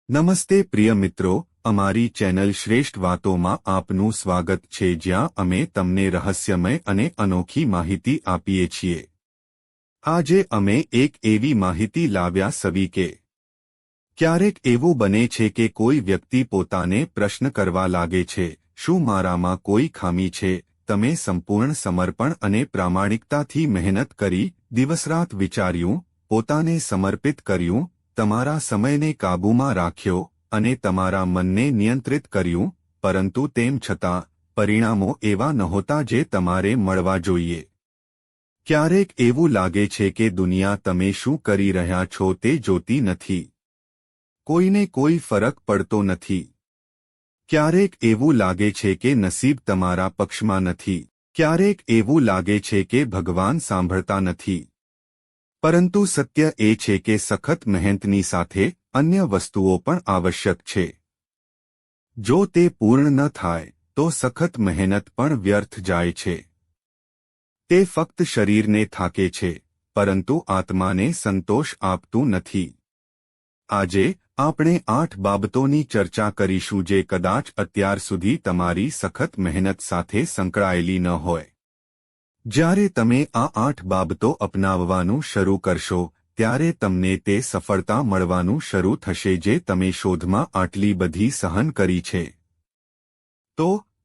નમસ્તે પ્રિય મિત્રો, અમારી ચેનલ શ્રેષ્ઠ વાતોમાં આપનું સ્વાગત છે, જ્યાં અમે તમને રહસ્યમય અને અનોખી માહિતી આપીએ છીએ. આજે અમે એક એવી માહિતી લાવ્યા સવી કે ક્યારેક એવું બને છે કે કોઈ વ્યક્તિ પોતાને પ્રશ્ન કરવા લાગે છે, શું મારામાં કોઈ ખામી છે? તમે સંપૂર્ણ સમર્પણ અને પ્રામાણિકતાથી મહેનત કરી, દિવસરાત વિચાર્યું, પોતાને સમર્પિત કર્યું, તમારા સમયને કાબૂમાં રાખ્યો અને તમારા મનને નિયંત્રિત કર્યું, પરંતુ તેમ છતાં પરિણામો એવા નહોતા જે તમારે મળવા જોઈએ. ક્યારેક એવું લાગે છે કે દુનિયા તમે શું કરી રહ્યા છો તે જોતી નથી. કોઈને કોઈ ફરક પડતો નથી. ક્યારેક એવું લાગે છે કે નસીબ તમારા પક્ષમાં નથી. ક્યારેક એવું લાગે છે કે ભગવાન સાંભળતા નથી. પરંતુ સત્ય એ છે કે સખત મહેનતની સાથે અન્ય વસ્તુઓ પણ આવશ્યક છે. જો તે પૂર્ણ ન થાય તો સખત મહેનત પણ વ્યર્થ જાય છે. તે ફક્ત શરીરને થાકે છે, પરંતુ આત્માને સંતોષ આપતું નથી. આજે આપણે 8 બાબતોની ચર્ચા કરીશું જે કદાચ અત્યાર સુધી તમારી સખત મહેનત સાથે સંકળાયેલી ન હોય. જ્યારે તમે આ 8 બાબતો અપનાવવાનું શરૂ કરશો, ત્યારે તમને તે સફળતા મળવાનું શરૂ થશે જે તમે શોધમાં આટલી બધી સહન કરી છે.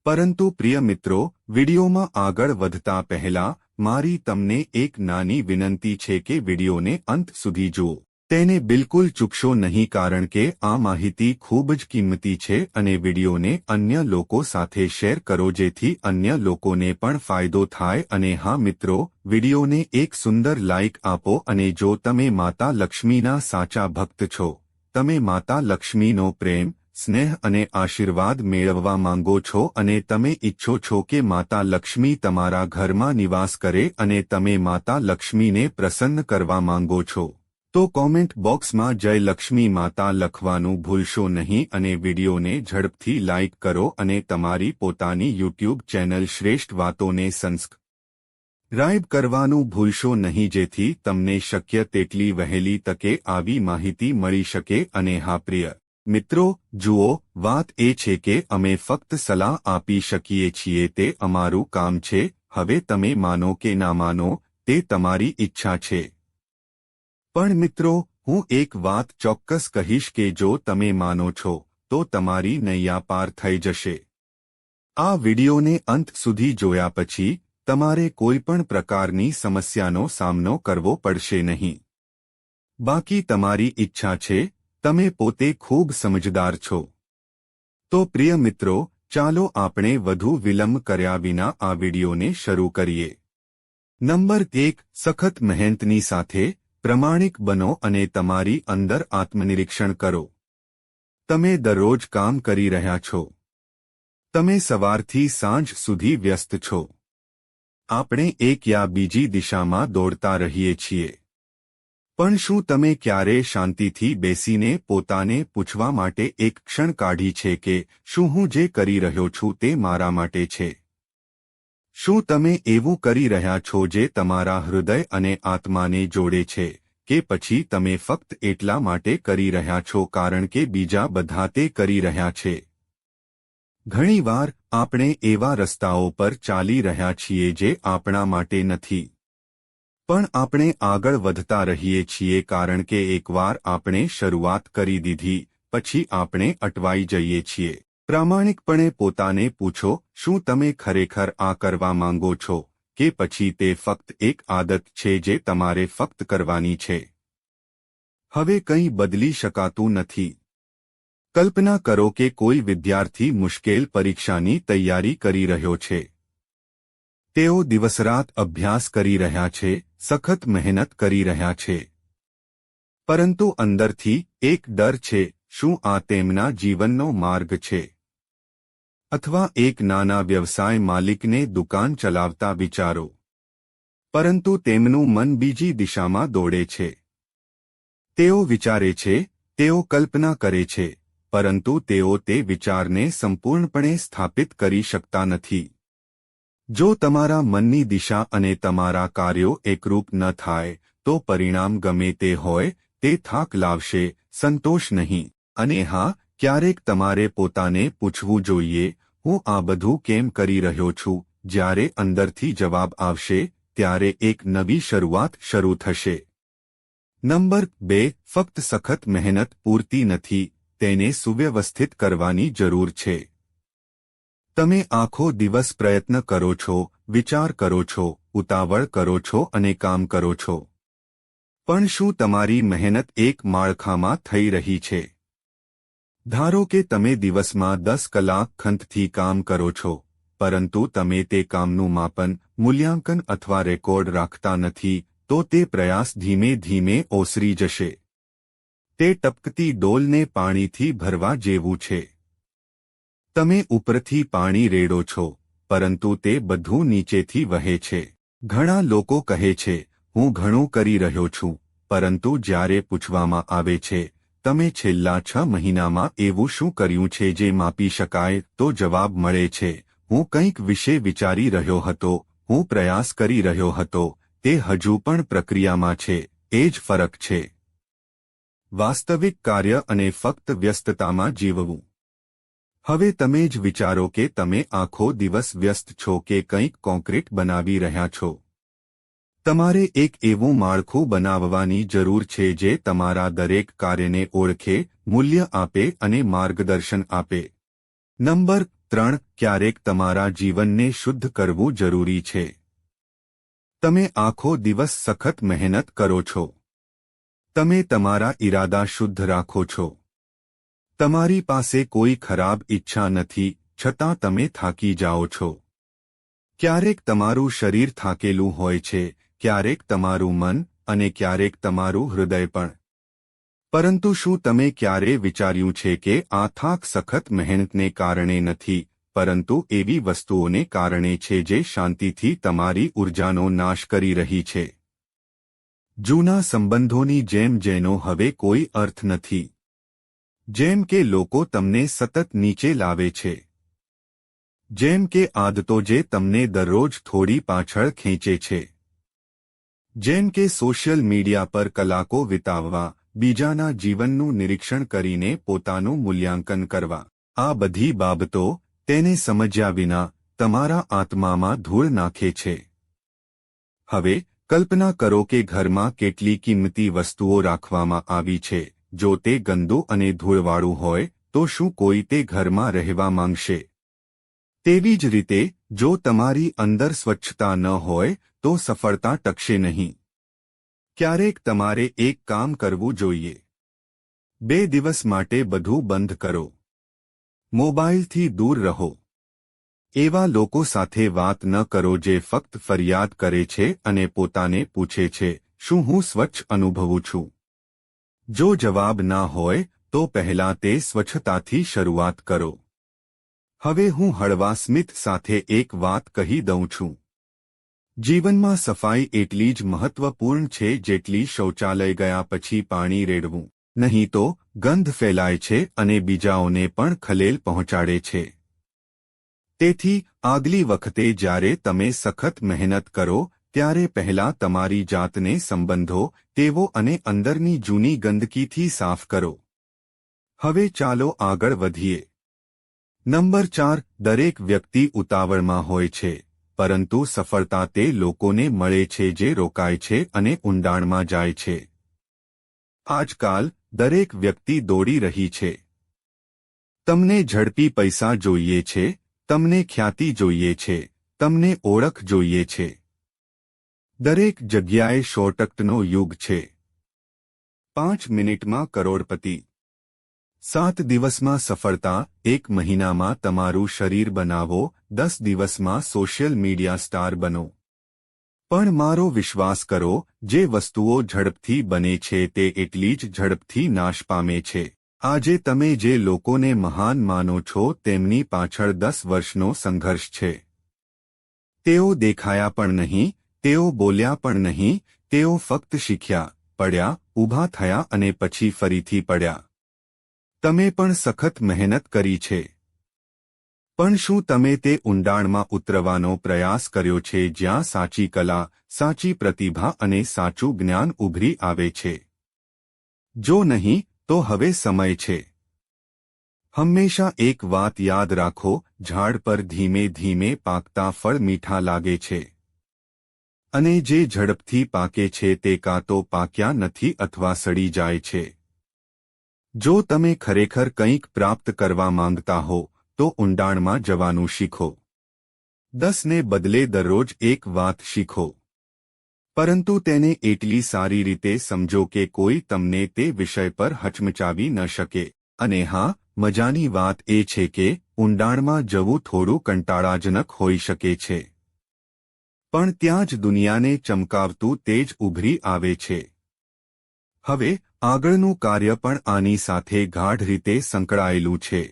પરંતુ પ્રિય મિત્રો, વિડિયોમાં આગળ વધતા પહેલા મારી તમને એક નાની વિનંતી છે કે વિડિયોને અંત સુધી જુઓ. તેને બિલકુલ ચૂકશો નહીં, કારણ કે આ માહિતી ખૂબ જ કિંમતી છે અને વિડિયોને અન્ય લોકો સાથે શેર કરો જેથી અન્ય લોકોને પણ ફાયદો થાય. અને હા મિત્રો, વિડિયોને એક સુંદર લાઇક આપો અને જો તમે માતા લક્ષ્મીના સાચા ભક્ત છો, તમે માતા લક્ષ્મીનો પ્રેમ, સ્નેહ અને આશીર્વાદ મેળવવા માંગો છો અને તમે ઈચ્છો છો કે માતા લક્ષ્મી તમારા ઘરમાં નિવાસ કરે અને તમે માતા લક્ષ્મીને પ્રસન્ન કરવા માંગો છો, તો કોમેન્ટ બોક્સમાં જય લક્ષ્મી માતા લખવાનું ભૂલશો નહીં અને વિડિયોને ઝડપથી લાઇક કરો અને તમારી પોતાની યુટ્યુબ ચેનલ શ્રેષ્ઠ વાતોને સબસ્ક્રાઇબ કરવાનું ભૂલશો નહીં જેથી તમને શક્ય તેટલી વહેલી તકે આવી માહિતી મળી શકે. અને હા પ્રિય મિત્રો, જુઓ, વાત એ છે કે અમે ફક્ત સલાહ આપી શકીએ છીએ, તે અમારું કામ છે. હવે તમે માનો કે ના માનો તે તમારી ઈચ્છા છે. પણ મિત્રો, હું એક વાત ચોક્કસ કહીશ કે જો તમે માનો છો તો તમારી નૈયા પાર થઈ જશે. આ વિડિયોને અંત સુધી જોયા પછી તમારે કોઈ પણ પ્રકારની સમસ્યાનો સામનો કરવો પડશે નહીં. બાકી તમારી ઈચ્છા છે, તમે પોતે ખૂબ સમજદાર છો. તો પ્રિય મિત્રો, ચાલો આપણે વધુ વિલંબ કર્યા વિના આ વિડિયોને શરૂ કરીએ. નંબર 1, સખત મહેનતની સાથે પ્રમાણિક બનો અને તમારી અંદર આત્મનિરીક્ષણ કરો. તમે દરરોજ કામ કરી રહ્યા છો. તમે સવારથી સાંજ સુધી વ્યસ્ત છો. આપણે એક યા બીજી દિશામાં દોડતા રહીએ છીએ. પણ શું તમે ક્યારેય શાંતિથી બેસીને પોતાને પૂછવા માટે એક ક્ષણ કાઢી છે કે શું હું જે કરી રહ્યો છું તે મારા માટે છે? શું તમે એવું કરી રહ્યા છો જે તમારા હૃદય અને આત્માને જોડે છે, કે પછી તમે ફક્ત એટલા માટે કરી રહ્યા છો કારણ કે બીજા બધા તે કરી રહ્યા છે? ઘણીવાર આપણે એવા રસ્તાઓ પર ચાલી રહ્યા છીએ જે આપણા માટે નથી. પણ આપણે આગળ વધતા રહીએ છીએ કારણ કે એકવાર આપણે શરૂઆત કરી દીધી પછી આપણે અટવાઈ જઈએ છીએ. પ્રામાણિકપણે પોતાને પૂછો, શું તમે ખરેખર આ કરવા માંગો છો કે પછી તે ફક્ત એક આદત છે જે તમારે ફક્ત કરવાની છે? હવે કંઈ બદલી શકાતું નથી. કલ્પના કરો કે કોઈ વિદ્યાર્થી મુશ્કેલ પરીક્ષાની તૈયારી કરી રહ્યો છે. તેઓ દિવસરાત અભ્યાસ કરી રહ્યા છે, સખત મહેનત કરી રહ્યા છે. પરંતુ અંદરથી એક ડર છે. શું આ તેમના જીવનનો માર્ગ છે? અથવા એક નાના વ્યવસાય માલિકને દુકાન ચલાવતા વિચારો. પરંતુ તેમનું મન બીજી દિશામાં દોડે છે. તેઓ વિચારે છે, તેઓ કલ્પના કરે છે, પરંતુ તેઓ તે વિચારને સંપૂર્ણપણે સ્થાપિત કરી શકતા નથી. જો તમારા મનની દિશા અને તમારા કાર્યો એકરૂપ ન થાય તો પરિણામ ગમે તે હોય તે થાક લાવશે, સંતોષ નહીં. અને હા, ક્યારેક તમારે પોતાને પૂછવું જોઈએ, હું આ બધું કેમ કરી રહ્યો છું? જ્યારે અંદરથી જવાબ આવશે ત્યારે એક નવી શરૂઆત શરૂ થશે. નંબર 2, ફક્ત સખત મહેનત પૂરતી નથી, તેને સુવ્યવસ્થિત કરવાની જરૂર છે. તમે આખો દિવસ પ્રયત્ન કરો છો, વિચાર કરો છો, ઉતાવળ કરો છો અને કામ કરો છો. પણ શું તમારી મહેનત એક માળખામાં થઈ રહી છે? ધારો કે તમે દિવસમાં 10 કલાક ખંતથી કામ કરો છો, પરંતુ તમે તે કામનું માપન, મૂલ્યાંકન અથવા રેકોર્ડ રાખતા નથી, તો તે પ્રયાસ ધીમે ધીમે ઓસરી જશે. તે ટપકતી ડોલને પાણીથી ભરવા જેવું છે. તમે ઉપરથી પાણી રેડો છો, પરંતુ તે બધું નીચેથી વહે છે. ઘણા લોકો કહે છે, હું ઘણું કરી રહ્યો છું, પરંતુ જ્યારે પૂછવામાં આવે છે, તમે છેલ્લા 6 મહિનામાં એવું શું કર્યું છે જે માપી શકાય, તો જવાબ મળે છે, હું કંઈક વિશે વિચારી રહ્યો હતો, હું પ્રયાસ કરી રહ્યો હતો, તે હજુ પણ પ્રક્રિયામાં છે. એ જ ફરક છે. વાસ્તવિક કાર્ય અને ફક્ત વ્યસ્તતામાં જીવવું. હવે તમે જ વિચારો કે તમે આખો દિવસ વ્યસ્ત છો કે કંઈક કોન્ક્રીટ બનાવી રહ્યા છો. તમારે એક એવું માળખું બનાવવાની જરૂર છે જે તમારા દરેક કાર્યને ઓળખે, મૂલ્ય આપે અને માર્ગદર્શન આપે. નંબર 3, ક્યારેક તમારા જીવનને શુદ્ધ કરવું જરૂરી છે. તમે આખો દિવસ સખત મહેનત કરો છો. તમે તમારા ઈરાદા શુદ્ધ રાખો છો. તમારી પાસે કોઈ ખરાબ ઈચ્છા નથી, છતાં તમે થાકી જાઓ છો. ક્યારેક તમારું શરીર થાકેલું હોય છે, ક્યારેક તમારું મન અને ક્યારેક તમારું હૃદય પણ. પરંતુ શું તમે ક્યારે વિચાર્યું છે કે આ થાક સખત મહેનતને કારણે નથી, પરંતુ એવી વસ્તુઓને કારણે છે જે શાંતિથી તમારી ઊર્જાનો નાશ કરી રહી છે? જૂના સંબંધોની જેમ જેનો હવે કોઈ અર્થ નથી. જેમ કે લોકો તમને સતત નીચે લાવે છે. જેમ કે આદતો જે તમને દરરોજ થોડી પાછળ ખેંચે છે. જેમ કે સોશિયલ મીડિયા પર કલાકો વિતાવવા, બીજાના જીવનનું નિરીક્ષણ કરીને પોતાનું મૂલ્યાંકન કરવા. આ બધી બાબતો, તેને સમજ્યા વિના, તમારા આત્મામાં ધૂળ નાખે છે. હવે, કલ્પના કરો કે ઘરમાં કેટલી કિંમતી વસ્તુઓ રાખવામાં આવી છે. જો તે ગંદુ અને ધૂળવાળું હોય, તો શું કોઈ તે ઘરમાં રહેવા માંગશે? તેવી જ રીતે, જો તમારી અંદર સ્વચ્છતા ન હોય, તો સફળતા ટકશે નહીં. ક્યારેક તમારે એક કામ કરવું જોઈએ. 2 દિવસ માટે બધું બંધ કરો. મોબાઈલથી દૂર રહો. એવા લોકો સાથે વાત ન કરો જે ફક્ત ફરિયાદ કરે છે અને પોતાને પૂછે છે, શું હું સ્વચ્છ અનુભવું છું? જો જવાબ ના હોય, તો પહેલા તે સ્વચ્છતાથી શરૂઆત કરો. હવે હું હળવા સ્મિત સાથે એક વાત કહી દઉં છું. જીવનમાં સફાઈ એટલી જ મહત્વપૂર્ણ છે જેટલી શૌચાલય ગયા પછી પાણી રેડવું. નહીં તો, ગંધ ફેલાય છે અને બીજાઓને પણ ખલેલ પહોંચાડે છે. તેથી, આગલી વખતે જ્યારે તમે સખત મહેનત કરો, ત્યારે પહેલા તમારી જાતને સંબંધો, ટેવો અને અંદરની જૂની ગંદકીથી સાફ કરો. હવે ચાલો આગળ વધીએ. નંબર 4, દરેક વ્યક્તિ ઉતાવળમાં હોય છે, પરંતુ સફળતા તે લોકોને મળે છે જે રોકાય છે અને ઊંડાણમાં જાય છે. આજકાલ, દરેક વ્યક્તિ દોડી રહી છે. તમને ઝડપી પૈસા જોઈએ છે, તમને ખ્યાતિ જોઈએ છે, તમને ઓળખ જોઈએ છે. દરેક જગ્યાએ શોર્ટકટનો યુગ છે. 5 મિનિટમાં કરોડપતિ. 7 દિવસમાં સફળતા, 1 મહિનામાં તમારું શરીર બનાવો, 10 દિવસમાં સોશિયલ મીડિયા સ્ટાર બનો. પણ મારો વિશ્વાસ કરો, જે વસ્તુઓ ઝડપથી બને છે તે એટલી જ ઝડપથી નાશ પામે છે. આજે તમે જે લોકોને મહાન માનો છો તેમની પાછળ 10 વર્ષનો સંઘર્ષ છે. તેઓ દેખાયા પણ નહીં, તેઓ બોલ્યા પણ નહીં, તેઓ ફક્ત શીખ્યા, પડ્યા, ઊભા થયા અને પછી ફરીથી પડ્યા. તમે પણ સખત મહેનત કરી છે. પણ શું તમે તે ઊંડાણમાં ઉતરવાનો પ્રયાસ કર્યો છે જ્યાં સાચી કલા, સાચી પ્રતિભા અને સાચું જ્ઞાન ઉભરી આવે છે? જો નહીં, તો હવે સમય છે. હંમેશા એક વાત યાદ રાખો, ઝાડ પર ધીમે ધીમે પાકતા ફળ મીઠા લાગે છે, અને જે ઝડપથી પાકે છે તે કાં તો પાક્યા નથી અથવા સડી જાય છે. જો તમે ખરેખર કંઈક પ્રાપ્ત કરવા માંગતા હો તો ઊંડાણમાં જવાનું શીખો. 10 ને બદલે દરરોજ એક વાત શીખો, પરંતુ તેને એટલી સારી રીતે સમજો કે કોઈ તમને તે વિષય પર હચમચાવી ન શકે. અને હા, મજાની વાત એ છે કે ઊંડાણમાં જવું થોડું કંટાળાજનક હોઈ શકે છે, પણ ત્યાં જ દુનિયાને ચમકાવતું તેજ ઉભરી આવે છે. હવે આગળનું કાર્ય પણ આની સાથે ગાઢ રીતે સંકળાયેલું છે.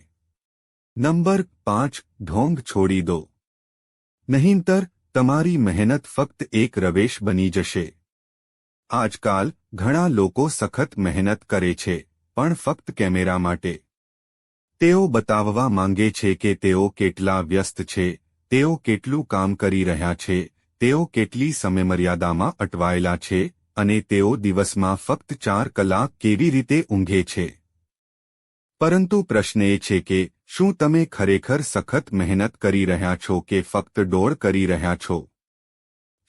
નંબર 5, ઢોંગ છોડી દો. નહીંતર તમારી મહેનત ફક્ત એક રવેશ બની જશે. આજકાલ ઘણા લોકો સખત મહેનત કરે છે, પણ ફક્ત કેમેરા માટે. તેઓ બતાવવા માંગે છે કે તેઓ કેટલા વ્યસ્ત છે, તેઓ કેટલું કામ કરી રહ્યા છે, તેઓ કેટલી સમયમર્યાદામાં અટવાયેલા છે, અને તેઓ દિવસમાં ફક્ત 4 કલાક કેવી રીતે ઊંઘે છે. પરંતુ પ્રશ્ન એ છે કે શું તમે ખરેખર સખત મહેનત કરી રહ્યા છો કે ફક્ત દોડ કરી રહ્યા છો?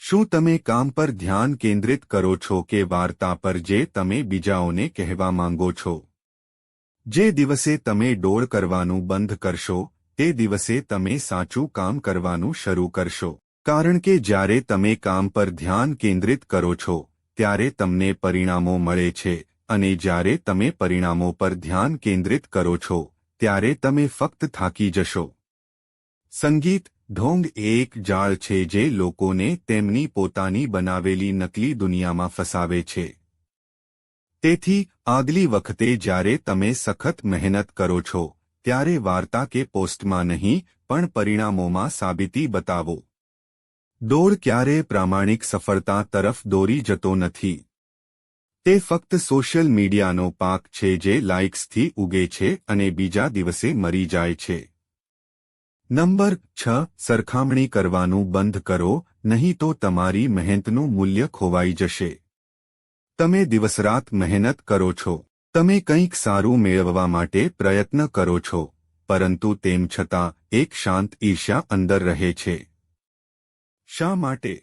શું તમે કામ પર ધ્યાન કેન્દ્રિત કરો છો કે વાર્તા પર જે તમે બીજાઓને કહેવા માંગો છો? જે દિવસે તમે દોડ કરવાનું બંધ કરશો તે દિવસે તમે સાચું કામ કરવાનું શરૂ કરશો. કારણ કે જ્યારે તમે કામ પર ધ્યાન કેન્દ્રિત કરો છો ત્યારે તમને પરિણામો મળે છે, અને જ્યારે તમે પરિણામો પર ધ્યાન કેન્દ્રિત કરો છો ત્યારે તમે ફક્ત થાકી જશો. સંગીત ઢોંગ એ એક જાળ છે જે લોકોને તેમની પોતાની બનાવેલી નકલી દુનિયામાં ફસાવે છે. તેથી આગલી વખતે જ્યારે તમે સખત મહેનત કરો છો ત્યારે વાર્તા કે પોસ્ટમાં નહીં પણ પરિણામોમાં સાબિતી બતાવો. દોડ ક્યારેય પ્રામાણિક સફળતા તરફ દોરી જતો નથી. તે ફક્ત સોશિયલ મીડિયાનો પાક છે જે લાઇક્સથી ઉગે છે અને બીજા દિવસે મરી જાય છે. નંબર 6, સરખામણી કરવાનું બંધ કરો, નહીં તો તમારી મહેનતનું મૂલ્ય ખોવાઈ જશે. તમે દિવસરાત મહેનત કરો છો, તમે કંઈક સારું મેળવવા માટે પ્રયત્ન કરો છો, પરંતુ તેમ છતાં એક શાંત ઈર્ષ્યા અંદર રહે છે. શા માટે?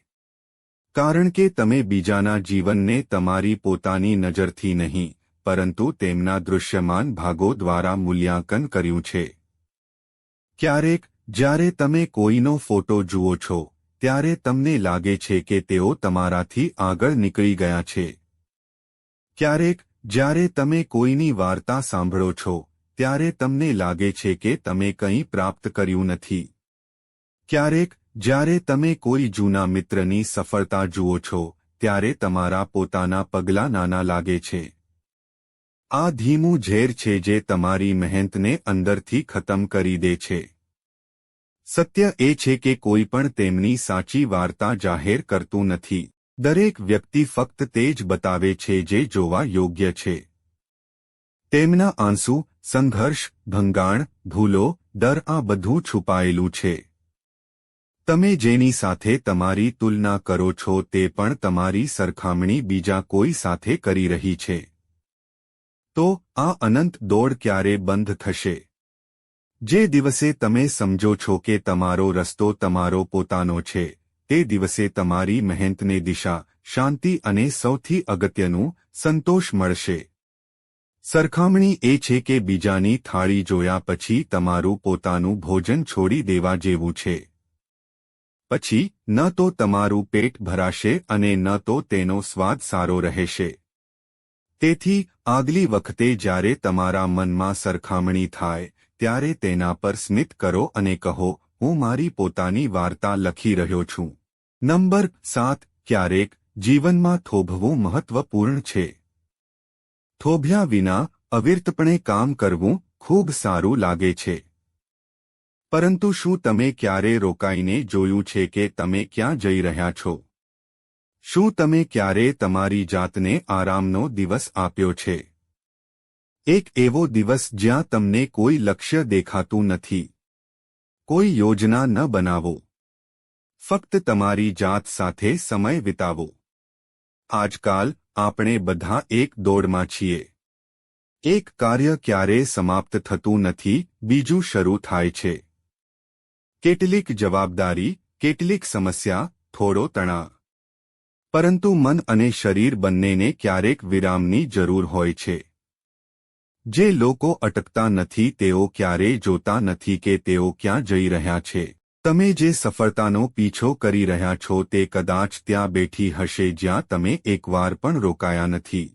કારણ કે તમે બીજાના જીવનને તમારી પોતાની નજરથી નહીં, પરંતુ તેમના દૃશ્યમાન ભાગો દ્વારા મૂલ્યાંકન કર્યું છે. ક્યારેક જ્યારે તમે કોઈનો ફોટો જુઓ છો ત્યારે તમને લાગે છે કે તેઓ તમારાથી આગળ નીકળી ગયા છે. ક્યારેક જ્યારે તમે કોઈની વાર્તા સાંભળો છો ત્યારે તમને લાગે છે કે તમે કંઈ પ્રાપ્ત કર્યું નથી. ક્યારેક જ્યારે તમે કોઈ જૂના મિત્રની સફળતા જુઓ છો ત્યારે તમારા પોતાના પગલાં નાના લાગે છે. આ ધીમું ઝેર છે જે તમારી મહેનતને અંદરથી ખતમ કરી દે છે. સત્ય એ છે કે કોઈ પણ તેમની સાચી વાર્તા જાહેર કરતું નથી. દરેક વ્યક્તિ ફક્ત તે જ બતાવે છે જે જોવા યોગ્ય છે. તેમના આંસુ, સંઘર્ષ, ભંગાણ, ભૂલો, ડર આ બધું છુપાયેલું છે. તમે જેની સાથે તમારી તુલના કરો છો તે પણ તમારી સરખામણી બીજા કોઈ સાથે કરી રહી છે. તો આ અનંત દોડ ક્યારે બંધ થશે? જે દિવસે તમે સમજો છો કે તમારો રસ્તો તમારો પોતાનો છે, તે દિવસે તમારી મહેનતને દિશા, શાંતિ અને સૌથી અગત્યનું સંતોષ મળશે. સરખામણી એ છે કે બીજાની થાળી જોયા પછી તમારું પોતાનું ભોજન છોડી દેવા જેવું છે. પછી ન તો તમારું પેટ ભરાશે અને ન તો તેનો સ્વાદ સારો રહેશે. તેથી આગલી વખતે જ્યારે તમારા મનમાં સરખામણી થાય ત્યારે તેના પર સ્મિત કરો અને કહો, હું મારી પોતાની વાર્તા લખી રહ્યો છું. નંબર 7, ક્યારેક જીવનમાં થોભવું મહત્વપૂર્ણ છે. થોભ્યા વિના અવિરતપણે કામ કરવું ખૂબ સારું લાગે છે. પરંતુ શું તમે ક્યારે રોકાઈને જોયું છે કે તમે ક્યાં જઈ રહ્યા છો? શું તમે ક્યારે તમારી જાતને આરામનો દિવસ આપ્યો છે? એક એવો દિવસ જ્યાં તમને કોઈ લક્ષ્ય દેખાતું નથી. કોઈ યોજના ન બનાવો. ફક્ત તમારી જાત સાથે સમય વિતાવો. આજકાલ આપણે બધા એક દોડમાં છીએ. એક કાર્ય ક્યારેય સમાપ્ત થતું નથી, બીજું શરૂ થાય છે. કેટલીક જવાબદારી, કેટલીક સમસ્યા, થોડો તણાવ. પરંતુ મન અને શરીર બંનેને ક્યારેક વિરામની જરૂર હોય છે. જે લોકો અટકતા નથી તેઓ ક્યારેય જોતા નથી કે તેઓ ક્યાં જઈ રહ્યા છે. તમે જે સફળતાનો પીછો કરી રહ્યા છો તે કદાચ ત્યાં બેઠી હશે જ્યાં તમે એકવાર પણ રોકાયા નથી.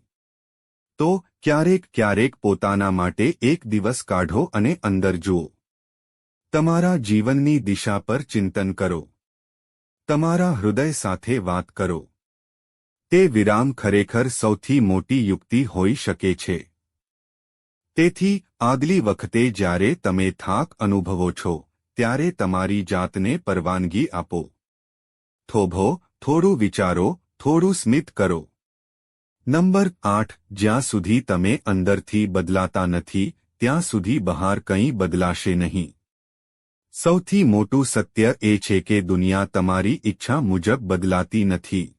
તો ક્યારેક પોતાના માટે એક દિવસ કાઢો અને અંદર જુઓ. તમારા જીવનની દિશા પર ચિંતન કરો. તમારા હૃદય સાથે વાત કરો. તે વિરામ ખરેખર સૌથી મોટી યુક્તિ હોઈ શકે છે. તેથી આગલી વખતે જ્યારે તમે થાક અનુભવો છો ત્યારે તમારી જાતને પરવાનગી આપો. થોભો, થોડું વિચારો, થોડું સ્મિત કરો. નંબર 8, જ્યાં સુધી તમે અંદરથી બદલાતા નથી ત્યાં સુધી બહાર કંઈ બદલાશે નહીં. સૌથી મોટું સત્ય એ છે કે દુનિયા તમારી ઈચ્છા મુજબ બદલાતી નથી.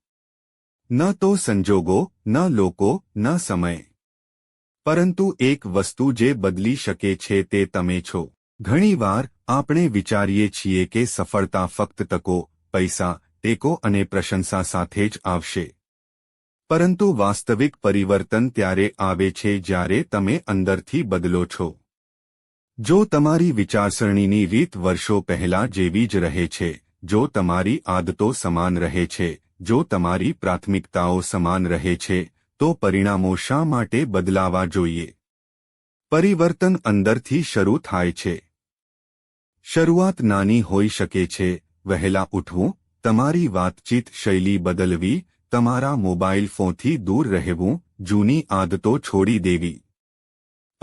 ન તો સંજોગો, ન લોકો, ન સમય. પરંતુ એક વસ્તુ જે બદલી શકે છે તે તમે છો. ઘણીવાર આપણે વિચારીએ છીએ કે સફળતા ફક્ત તકો, પૈસા, ટેકો અને પ્રશંસા સાથે જ આવશે. પરંતુ વાસ્તવિક પરિવર્તન ત્યારે આવે છે જ્યારે તમે અંદરથી બદલો છો. જો તમારી વિચારસરણીની રીત વર્ષો પહેલા જેવી જ રહે છે, જો તમારી આદતો સમાન રહે છે, જો તમારી પ્રાથમિકતાઓ સમાન રહે છે, તો પરિણામો શા માટે બદલાવા જોઈએ? પરિવર્તન અંદરથી શરૂ થાય છે. શરૂઆત નાની હોઈ શકે છે, વહેલા ઉઠવું, તમારી વાતચીત શૈલી બદલવી, તમારા મોબાઈલ ફોનથી દૂર રહેવું, જૂની આદતો છોડી દેવી.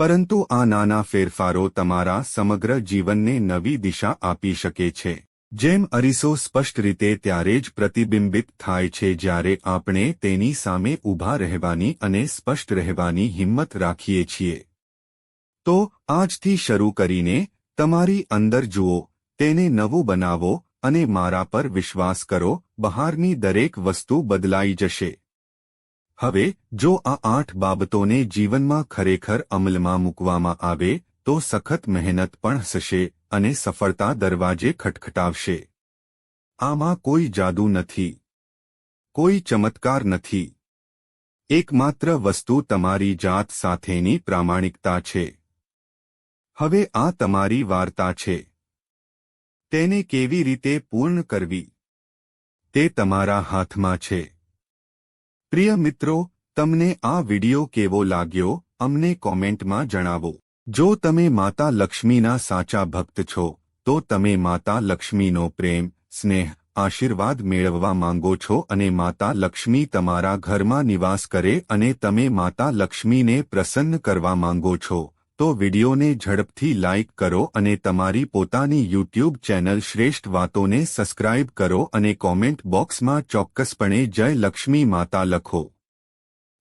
પરંતુ આ નાના ફેરફારો તમારા સમગ્ર જીવનને નવી દિશા આપી શકે છે. જેમ અરીસો સ્પષ્ટ રીતે ત્યારે જ પ્રતિબિંબિત થાય છે જ્યારે આપણે તેની સામે ઊભા રહેવાની અને સ્પષ્ટ રહેવાની હિંમત રાખીએ છીએ. તો આજથી શરૂ કરીને તમારી અંદર જુઓ, તેને નવું બનાવો અને મારા પર વિશ્વાસ કરો, બહારની દરેક વસ્તુ બદલાઈ જશે. હવે જો આ 8 બાબતોને જીવનમાં ખરેખર અમલમાં મૂકવામાં આવે તો સખત મહેનત પણ થશે અને સફળતા દરવાજે ખટખટાવશે. આમાં કોઈ જાદુ નથી. કોઈ ચમત્કાર નથી. એકમાત્ર વસ્તુ તમારી જાત સાથેની પ્રામાણિકતા છે. હવે આ તમારી વાર્તા છે. તેને કેવી રીતે પૂર્ણ કરવી તે તમારા હાથમાં છે. પ્રિય મિત્રો, તમને આ વિડિયો કેવો લાગ્યો અમને કોમેન્ટમાં જણાવો. જો તમે માતા લક્ષ્મીના સાચા ભક્ત છો તો તમે માતા લક્ષ્મીનો પ્રેમ, સ્નેહ, આશીર્વાદ મેળવવા માંગો છો અને માતા લક્ષ્મી તમારા ઘરમાં નિવાસ કરે અને તમે માતા લક્ષ્મીને પ્રસન્ન કરવા માંગો છો, તો વિડિયોને ઝડપથી લાઇક કરો અને તમારી પોતાની યુટ્યુબ ચેનલ શ્રેષ્ઠ વાતોને સબસ્ક્રાઇબ કરો અને કોમેન્ટ બોક્સમાં ચોક્કસપણે જય લક્ષ્મી માતા લખો.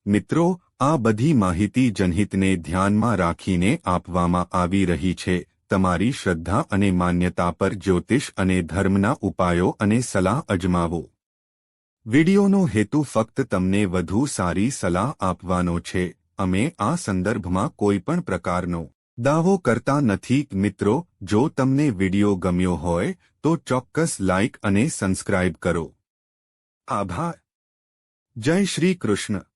મિત્રો, આ બધી માહિતી જનહિતને ધ્યાનમાં રાખીને આપવામાં આવી રહી છે. તમારી શ્રદ્ધા અને માન્યતા પર જ્યોતિષ અને ધર્મના ઉપાયો અને સલાહ અજમાવો. વિડિયોનો હેતુ ફક્ત તમને વધુ સારી સલાહ આપવાનો છે. અમે આ સંદર્ભમાં કોઈપણ પ્રકારનો દાવો કરતા નથી. મિત્રો, જો તમને વિડિયો ગમ્યો હોય તો ચોક્કસ લાઇક અને સબસ્ક્રાઇબ કરો. આભાર. જય શ્રી કૃષ્ણ.